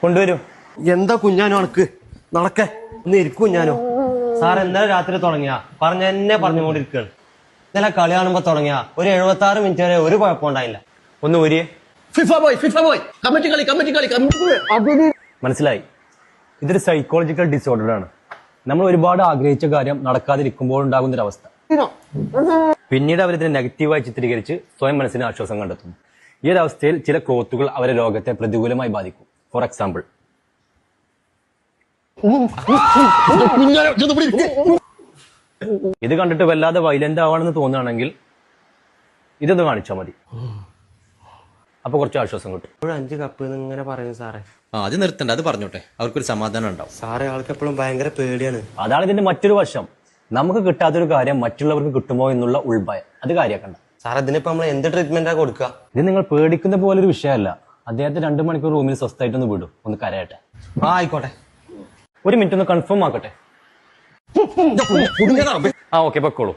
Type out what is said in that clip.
കൊണ്ടുവരും. എന്താ കുഞ്ഞാനോ അണക്ക് നടക്കേ ഒന്ന് ഇരിക്കും കുഞ്ഞാനോ. സാർ ഇന്നലെ രാത്രി തുടങ്ങിയാ എന്നെ പറഞ്ഞുകൊണ്ടിരിക്കുകയാണ്. ഇന്നലെ കളി കാണുമ്പോ തുടങ്ങിയാ ഒരു 76 മിനിറ്റ് വരെ ഒരു കുഴപ്പമുണ്ടായില്ല. ഒന്ന് ഊരിയെ. ഫിഫ ബോയ് കമ്മിറ്റി കളി. മനസ്സിലായി. ഇതൊരു സൈക്കോളജിക്കൽ ഡിസോർഡർ ആണ്. നമ്മൾ ഒരുപാട് ആഗ്രഹിച്ച കാര്യം നടക്കാതിരിക്കുമ്പോൾ ഉണ്ടാകുന്ന ഒരു അവസ്ഥ. പിന്നീട് അവരിതിനെ നെഗറ്റീവായി ചിത്രീകരിച്ച് സ്വയം മനസ്സിന് ആശ്വാസം കണ്ടെത്തുന്നു. ഈ ഒരു അവസ്ഥയിൽ ചില ക്ലോത്തുകൾ അവരെ രോഗത്തെ പ്രതികൂലമായി ബാധിക്കും. ഫോർ എക്സാമ്പിൾ, ഇത് കണ്ടിട്ട് വല്ലാതെ വൈലന്റ് ആവാണെന്ന് തോന്നുകയാണെങ്കിൽ ഇതൊന്ന് കാണിച്ചാൽ മതി. അപ്പൊ കുറച്ച് ആശ്വാസം കിട്ടും. 5 കപ്പ് ഇങ്ങനെ പറയുന്നു സാറേ. അത് നിർത്തണ്ട, അത് പറഞ്ഞോട്ടെ, അവർക്കൊരു സമാധാനം ഉണ്ടാവും. സാറേ ആൾക്ക് എപ്പോഴും ഭയങ്കര പേടിയാണ്. അതാണ് ഇതിന്റെ മറ്റൊരു വശം. നമുക്ക് കിട്ടാത്തൊരു കാര്യം മറ്റുള്ളവർക്ക് കിട്ടുമോ എന്നുള്ള ഉൾഭയം. അത് കാര്യമാക്കണ്ട സാർ. ഇതിനിപ്പോ നമ്മൾ എന്ത് ട്രീറ്റ്മെന്റാ കൊടുക്കുക? ഇത് നിങ്ങൾ പേടിക്കുന്ന പോലെ ഒരു വിഷയമല്ല. അദ്ദേഹത്തെ 2 മണിക്കൂർ റൂമിൽ സ്വസ്ഥമായിട്ടൊന്ന് വിടും, ഒന്ന് കരയട്ടെ. ആയിക്കോട്ടെ, ഒരു മിനിറ്റ് ഒന്ന് കൺഫേം ആക്കട്ടെ. ഓക്കെ, പൊക്കോളൂ.